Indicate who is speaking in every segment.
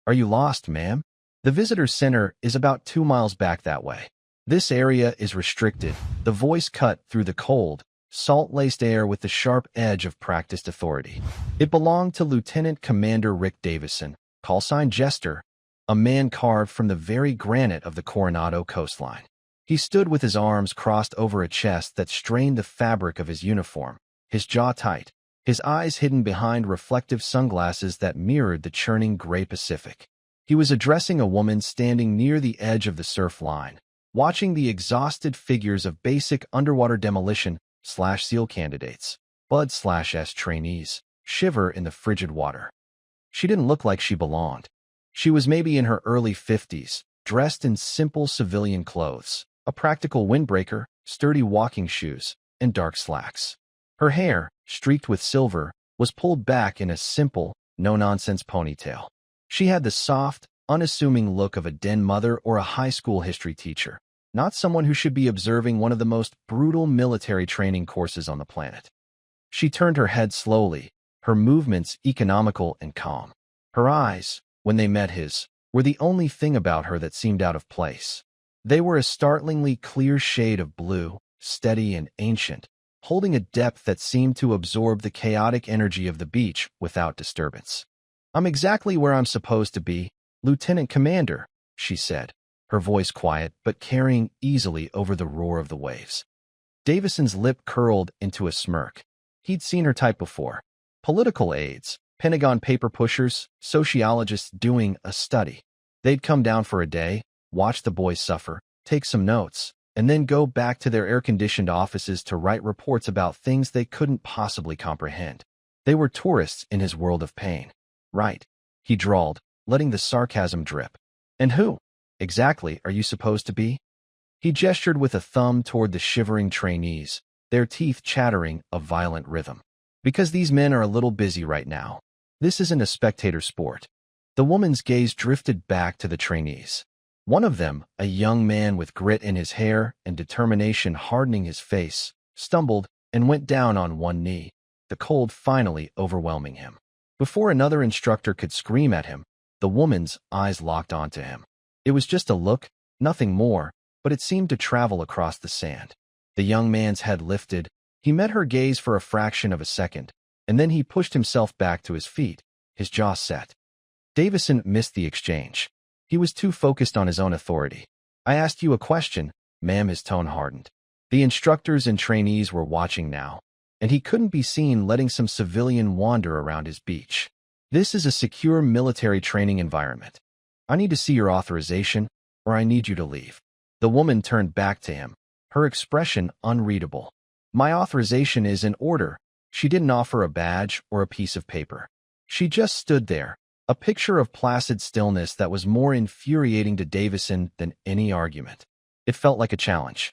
Speaker 1: Are you lost, ma'am? The visitor center is about 2 miles back that way. This area is restricted. The voice cut through the cold, salt-laced air with the sharp edge of practiced authority. It belonged to Lieutenant Commander Rick Davison, callsign Jester, a man carved from the very granite of the Coronado coastline. He stood with his arms crossed over a chest that strained the fabric of his uniform, his jaw tight, his eyes hidden behind reflective sunglasses that mirrored the churning gray Pacific. He was addressing a woman standing near the edge of the surf line, watching the exhausted figures of basic underwater demolition/SEAL candidates, Bud/S trainees, shiver in the frigid water. She didn't look like she belonged. She was maybe in her early 50s, dressed in simple civilian clothes, a practical windbreaker, sturdy walking shoes, and dark slacks. Her hair, streaked with silver, was pulled back in a simple, no-nonsense ponytail. She had the soft, unassuming look of a den mother or a high school history teacher, not someone who should be observing one of the most brutal military training courses on the planet. She turned her head slowly, her movements economical and calm. Her eyes, when they met his, were the only thing about her that seemed out of place. They were a startlingly clear shade of blue, steady and ancient, holding a depth that seemed to absorb the chaotic energy of the beach without disturbance. "I'm exactly where I'm supposed to be, Lieutenant Commander," she said, her voice quiet but carrying easily over the roar of the waves. Davison's lip curled into a smirk. He'd seen her type before. Political aides, Pentagon paper pushers, sociologists doing a study. They'd come down for a day, watch the boys suffer, take some notes, and then go back to their air-conditioned offices to write reports about things they couldn't possibly comprehend. They were tourists in his world of pain. "Right," he drawled, letting the sarcasm drip. "And who, exactly, are you supposed to be?" He gestured with a thumb toward the shivering trainees, their teeth chattering a violent rhythm. "Because these men are a little busy right now. This isn't a spectator sport." The woman's gaze drifted back to the trainees. One of them, a young man with grit in his hair and determination hardening his face, stumbled and went down on one knee, the cold finally overwhelming him. Before another instructor could scream at him, the woman's eyes locked onto him. It was just a look, nothing more, but it seemed to travel across the sand. The young man's head lifted. He met her gaze for a fraction of a second, and then he pushed himself back to his feet, his jaw set. Davison missed the exchange. He was too focused on his own authority. "I asked you a question," ma'am. His tone hardened. The instructors and trainees were watching now, and he couldn't be seen letting some civilian wander around his beach. "This is a secure military training environment. I need to see your authorization, or I need you to leave." The woman turned back to him, her expression unreadable. "My authorization is in order." She didn't offer a badge or a piece of paper. She just stood there, a picture of placid stillness that was more infuriating to Davison than any argument. It felt like a challenge.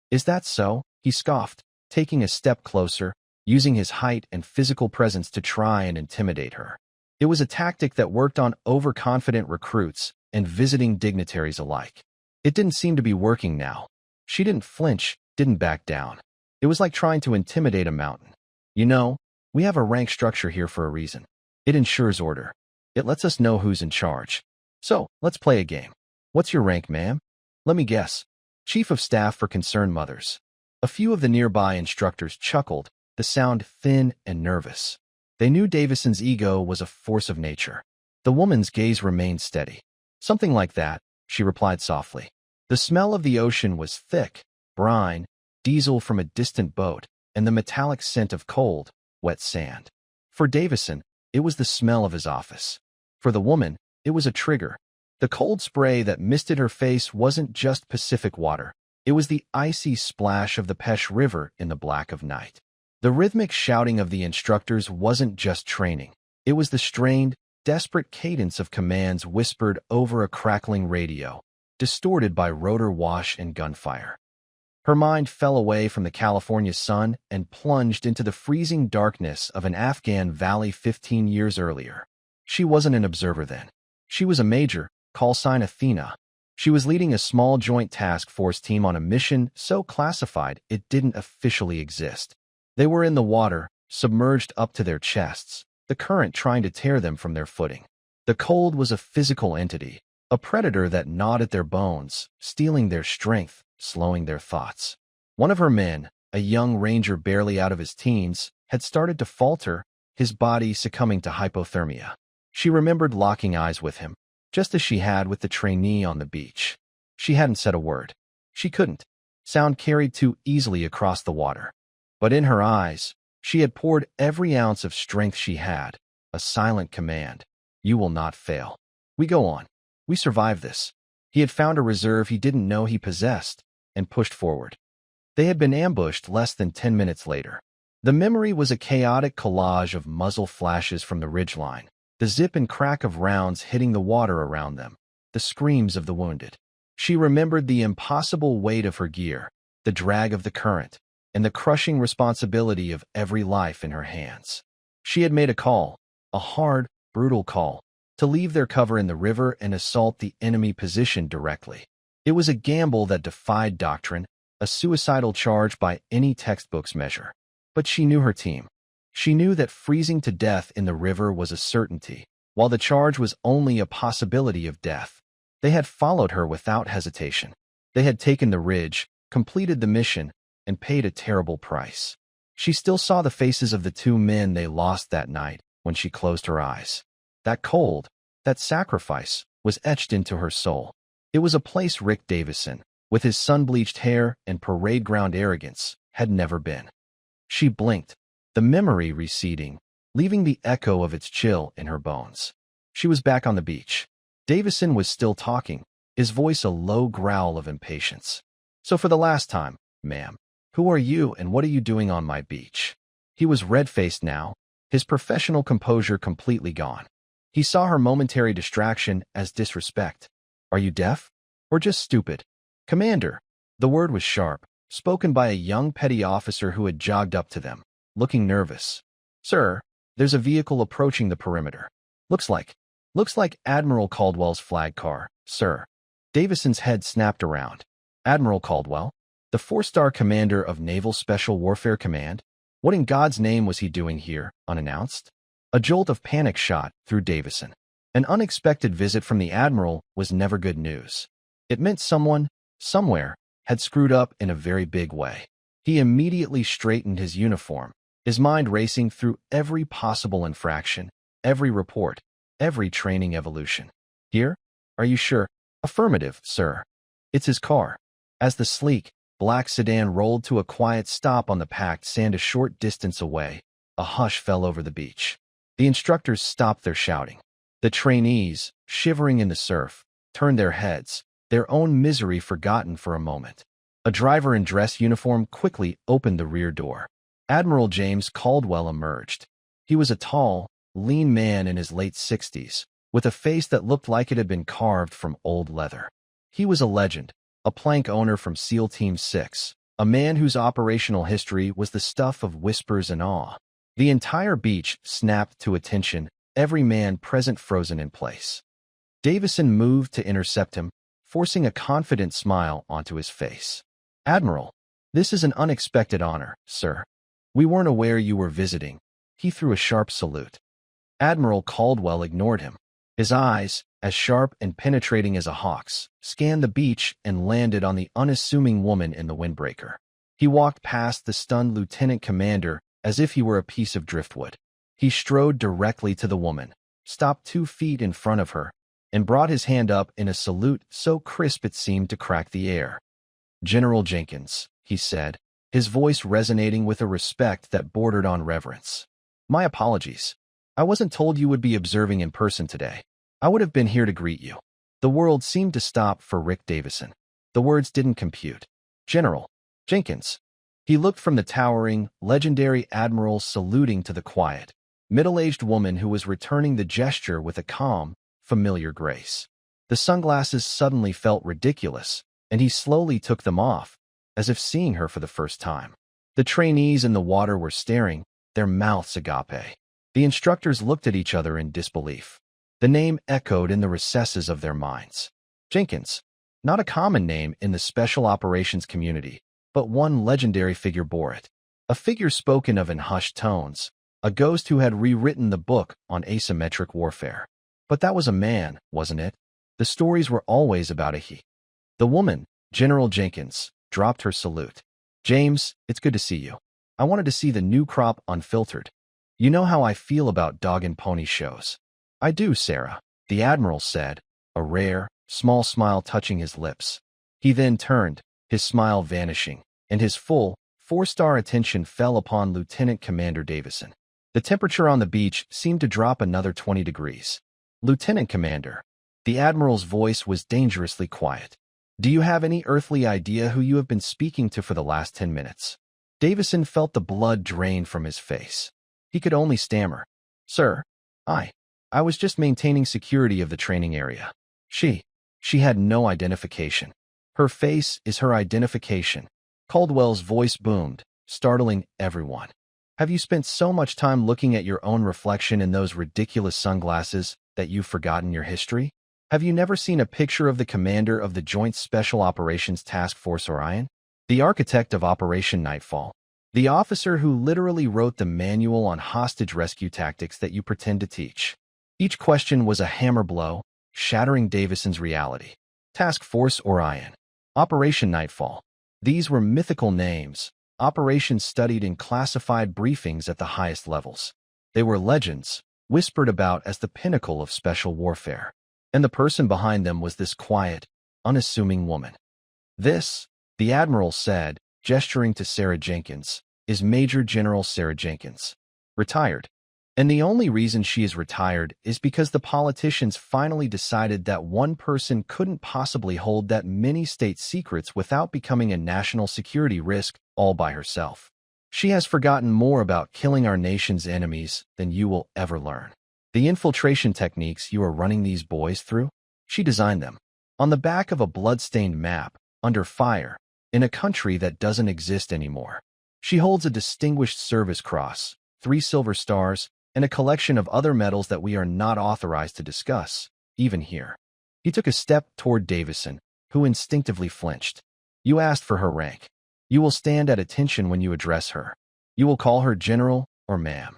Speaker 1: "Is that so?" he scoffed, taking a step closer, using his height and physical presence to try and intimidate her. It was a tactic that worked on overconfident recruits and visiting dignitaries alike. It didn't seem to be working now. She didn't flinch, didn't back down. It was like trying to intimidate a mountain. "You know, we have a rank structure here for a reason. It ensures order. It lets us know who's in charge. So, let's play a game. What's your rank, ma'am?" "Let me guess. Chief of Staff for Concerned Mothers." A few of the nearby instructors chuckled, the sound thin and nervous. They knew Davison's ego was a force of nature. The woman's gaze remained steady. "Something like that," she replied softly. The smell of the ocean was thick, brine, diesel from a distant boat, and the metallic scent of cold, wet sand. For Davison, it was the smell of his office. For the woman, it was a trigger. The cold spray that misted her face wasn't just Pacific water. It was the icy splash of the Pesh River in the black of night. The rhythmic shouting of the instructors wasn't just training. It was the strained, desperate cadence of commands whispered over a crackling radio, distorted by rotor wash and gunfire. Her mind fell away from the California sun and plunged into the freezing darkness of an Afghan valley 15 years earlier. She wasn't an observer then. She was a major, callsign Athena. She was leading a small joint task force team on a mission so classified it didn't officially exist. They were in the water, submerged up to their chests, the current trying to tear them from their footing. The cold was a physical entity, a predator that gnawed at their bones, stealing their strength, slowing their thoughts. One of her men, a young ranger barely out of his teens, had started to falter, his body succumbing to hypothermia. She remembered locking eyes with him, just as she had with the trainee on the beach. She hadn't said a word. She couldn't. Sound carried too easily across the water. But in her eyes, she had poured every ounce of strength she had, a silent command. You will not fail. We go on. We survive this. He had found a reserve he didn't know he possessed, and pushed forward. They had been ambushed less than 10 minutes later. The memory was a chaotic collage of muzzle flashes from the ridgeline, the zip and crack of rounds hitting the water around them, the screams of the wounded. She remembered the impossible weight of her gear, the drag of the current, and the crushing responsibility of every life in her hands. She had made a call, a hard, brutal call, to leave their cover in the river and assault the enemy position directly. It was a gamble that defied doctrine, a suicidal charge by any textbook's measure. But she knew her team. She knew that freezing to death in the river was a certainty, while the charge was only a possibility of death. They had followed her without hesitation. They had taken the ridge, completed the mission, and paid a terrible price. She still saw the faces of the two men they lost that night when she closed her eyes. That cold, that sacrifice, was etched into her soul. It was a place Rick Davison, with his sun-bleached hair and parade-ground arrogance, had never been. She blinked, the memory receding, leaving the echo of its chill in her bones. She was back on the beach. Davison was still talking, his voice a low growl of impatience. So for the last time, ma'am, who are you and what are you doing on my beach? He was red-faced now, his professional composure completely gone. He saw her momentary distraction as disrespect. Are you deaf? Or just stupid? Commander. The word was sharp, spoken by a young petty officer who had jogged up to them, looking nervous. Sir, there's a vehicle approaching the perimeter. Looks like Admiral Caldwell's flag car, sir. Davison's head snapped around. Admiral Caldwell? The 4-star commander of Naval Special Warfare Command? What in God's name was he doing here, unannounced? A jolt of panic shot through Davison. An unexpected visit from the Admiral was never good news. It meant someone, somewhere, had screwed up in a very big way. He immediately straightened his uniform, his mind racing through every possible infraction, every report, every training evolution. Here? Are you sure? Affirmative, sir. It's his car. As the sleek, black sedan rolled to a quiet stop on the packed sand a short distance away, a hush fell over the beach. The instructors stopped their shouting. The trainees, shivering in the surf, turned their heads, their own misery forgotten for a moment. A driver in dress uniform quickly opened the rear door. Admiral James Caldwell emerged. He was a tall, lean man in his late 60s, with a face that looked like it had been carved from old leather. He was a legend, a plank owner from SEAL Team 6, a man whose operational history was the stuff of whispers and awe. The entire beach snapped to attention, every man present frozen in place. Davison moved to intercept him, forcing a confident smile onto his face. Admiral, this is an unexpected honor, sir. We weren't aware you were visiting. He threw a sharp salute. Admiral Caldwell ignored him. His eyes, as sharp and penetrating as a hawk's, scanned the beach and landed on the unassuming woman in the windbreaker. He walked past the stunned Lieutenant Commander as if he were a piece of driftwood. He strode directly to the woman, stopped 2 feet in front of her, and brought his hand up in a salute so crisp it seemed to crack the air. General Jenkins, he said, his voice resonating with a respect that bordered on reverence. My apologies. I wasn't told you would be observing in person today. I would have been here to greet you. The world seemed to stop for Rick Davison. The words didn't compute. General Jenkins. He looked from the towering, legendary admiral saluting to the quiet, middle-aged woman who was returning the gesture with a calm, familiar grace. The sunglasses suddenly felt ridiculous, and he slowly took them off, as if seeing her for the first time. The trainees in the water were staring, their mouths agape. The instructors looked at each other in disbelief. The name echoed in the recesses of their minds. Jenkins, not a common name in the special operations community, but one legendary figure bore it. A figure spoken of in hushed tones, a ghost who had rewritten the book on asymmetric warfare. But that was a man, wasn't it? The stories were always about a he. The woman, General Jenkins, dropped her salute. James, it's good to see you. I wanted to see the new crop unfiltered. You know how I feel about dog and pony shows. I do, Sarah, the admiral said, a rare, small smile touching his lips. He then turned, his smile vanishing, and his full, four-star attention fell upon Lieutenant Commander Davison. The temperature on the beach seemed to drop another 20 degrees. Lieutenant Commander, the admiral's voice was dangerously quiet. Do you have any earthly idea who you have been speaking to for the last 10 minutes? Davison felt the blood drain from his face. He could only stammer. Sir, I was just maintaining security of the training area. She had no identification. Her face is her identification. Caldwell's voice boomed, startling everyone. Have you spent so much time looking at your own reflection in those ridiculous sunglasses that you've forgotten your history? Have you never seen a picture of the commander of the Joint Special Operations Task Force Orion? The architect of Operation Nightfall. The officer who literally wrote the manual on hostage rescue tactics that you pretend to teach. Each question was a hammer blow, shattering Davison's reality. Task Force Orion. Operation Nightfall. These were mythical names, operations studied in classified briefings at the highest levels. They were legends, whispered about as the pinnacle of special warfare. And the person behind them was this quiet, unassuming woman. This, the admiral said, gesturing to Sarah Jenkins, is Major General Sarah Jenkins. Retired. And the only reason she is retired is because the politicians finally decided that one person couldn't possibly hold that many state secrets without becoming a national security risk all by herself. She has forgotten more about killing our nation's enemies than you will ever learn. The infiltration techniques you are running these boys through, she designed them. On the back of a blood-stained map, under fire, in a country that doesn't exist anymore. She holds a Distinguished Service Cross, 3 silver stars, and a collection of other medals that we are not authorized to discuss, even here. He took a step toward Davison, who instinctively flinched. You asked for her rank. You will stand at attention when you address her. You will call her General or Ma'am.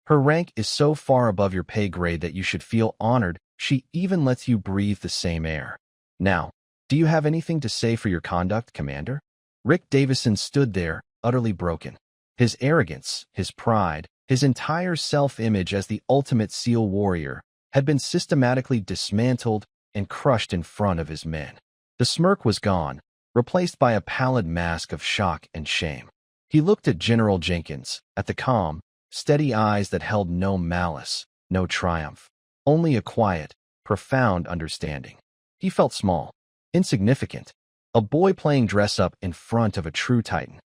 Speaker 1: Her rank is so far above your pay grade that you should feel honored. She even lets you breathe the same air. Now, do you have anything to say for your conduct, Commander? Rick Davison stood there, utterly broken. His arrogance, his pride, his entire self-image as the ultimate SEAL warrior had been systematically dismantled and crushed in front of his men. The smirk was gone, replaced by a pallid mask of shock and shame. He looked at General Jenkins, at the calm, steady eyes that held no malice, no triumph, only a quiet, profound understanding. He felt small, insignificant, a boy playing dress-up in front of a true titan.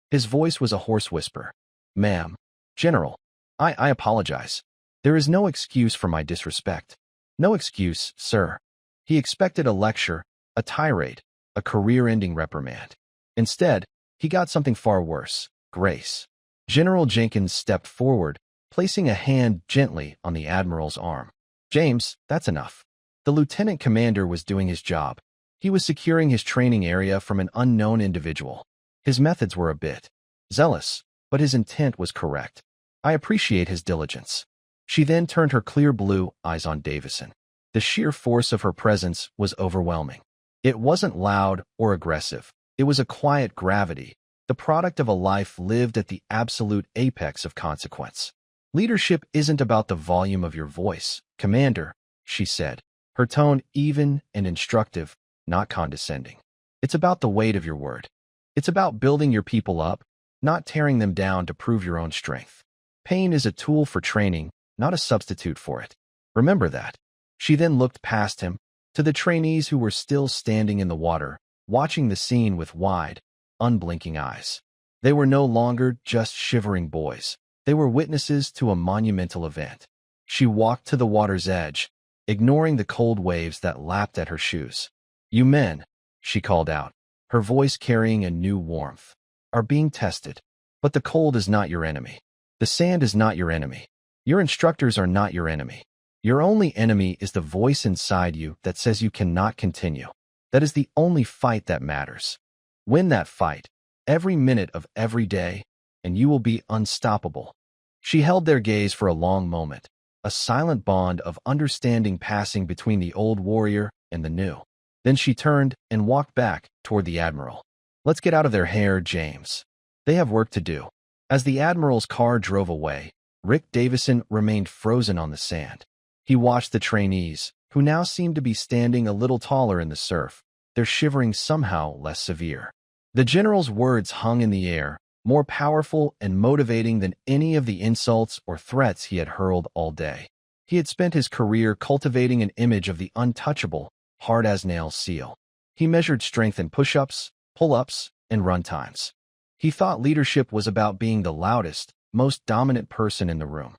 Speaker 1: His voice was a hoarse whisper. Ma'am, General, I apologize. There is no excuse for my disrespect. No excuse, sir. He expected a lecture, a tirade, a career-ending reprimand. Instead, he got something far worse, grace. General Jenkins stepped forward, placing a hand gently on the admiral's arm. James, that's enough. The lieutenant commander was doing his job. He was securing his training area from an unknown individual. His methods were a bit zealous, but his intent was correct. I appreciate his diligence. She then turned her clear blue eyes on Davison. The sheer force of her presence was overwhelming. It wasn't loud or aggressive. It was a quiet gravity, the product of a life lived at the absolute apex of consequence. Leadership isn't about the volume of your voice, Commander, she said, her tone even and instructive, not condescending. It's about the weight of your word. It's about building your people up, not tearing them down to prove your own strength. Pain is a tool for training, not a substitute for it. Remember that. She then looked past him, to the trainees who were still standing in the water, watching the scene with wide, unblinking eyes. They were no longer just shivering boys. They were witnesses to a monumental event. She walked to the water's edge, ignoring the cold waves that lapped at her shoes. You men, she called out, her voice carrying a new warmth, are being tested. But the cold is not your enemy. The sand is not your enemy. Your instructors are not your enemy. Your only enemy is the voice inside you that says you cannot continue. That is the only fight that matters. Win that fight, every minute of every day, and you will be unstoppable. She held their gaze for a long moment, a a silent bond of understanding passing between the old warrior and the new. Then she turned and walked back toward the admiral. "Let's get out of their hair, James. They have work to do." As the admiral's car drove away, Rick Davison remained frozen on the sand. He watched the trainees, who now seemed to be standing a little taller in the surf, their shivering somehow less severe. The general's words hung in the air, more powerful and motivating than any of the insults or threats he had hurled all day. He had spent his career cultivating an image of the untouchable, hard-as-nails SEAL. He measured strength in push-ups, pull-ups, and run times. He thought leadership was about being the loudest, most dominant person in the room.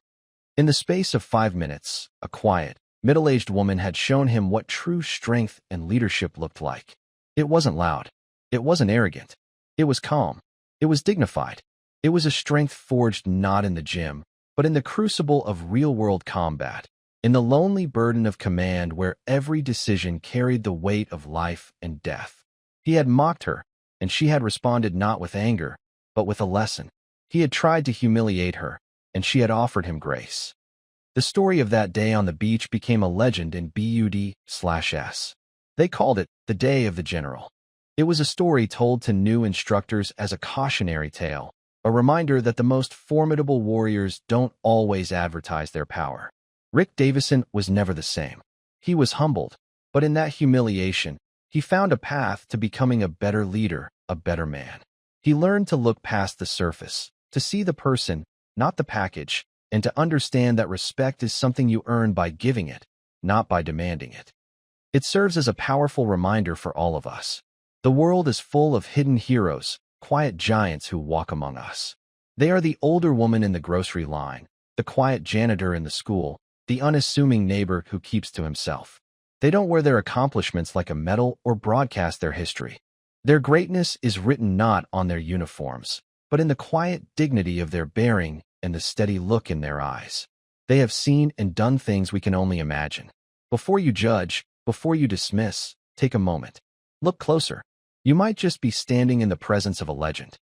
Speaker 1: In the space of 5 minutes, a quiet, middle-aged woman had shown him what true strength and leadership looked like. It wasn't loud. It wasn't arrogant. It was calm. It was dignified. It was a strength forged not in the gym, but in the crucible of real-world combat, in the lonely burden of command where every decision carried the weight of life and death. He had mocked her, and she had responded not with anger, but with a lesson. He had tried to humiliate her, and she had offered him grace. The story of that day on the beach became a legend in BUD/S. They called it the Day of the General. It was a story told to new instructors as a cautionary tale, a reminder that the most formidable warriors don't always advertise their power. Rick Davison was never the same. He was humbled, but in that humiliation, he found a path to becoming a better leader, a better man. He learned to look past the surface, to see the person, not the package, and to understand that respect is something you earn by giving it, not by demanding it. It serves as a powerful reminder for all of us. The world is full of hidden heroes, quiet giants who walk among us. They are the older woman in the grocery line, the quiet janitor in the school, the unassuming neighbor who keeps to himself. They don't wear their accomplishments like a medal or broadcast their history. Their greatness is written not on their uniforms, but in the quiet dignity of their bearing and the steady look in their eyes. They have seen and done things we can only imagine. Before you judge, before you dismiss, take a moment. Look closer. You might just be standing in the presence of a legend.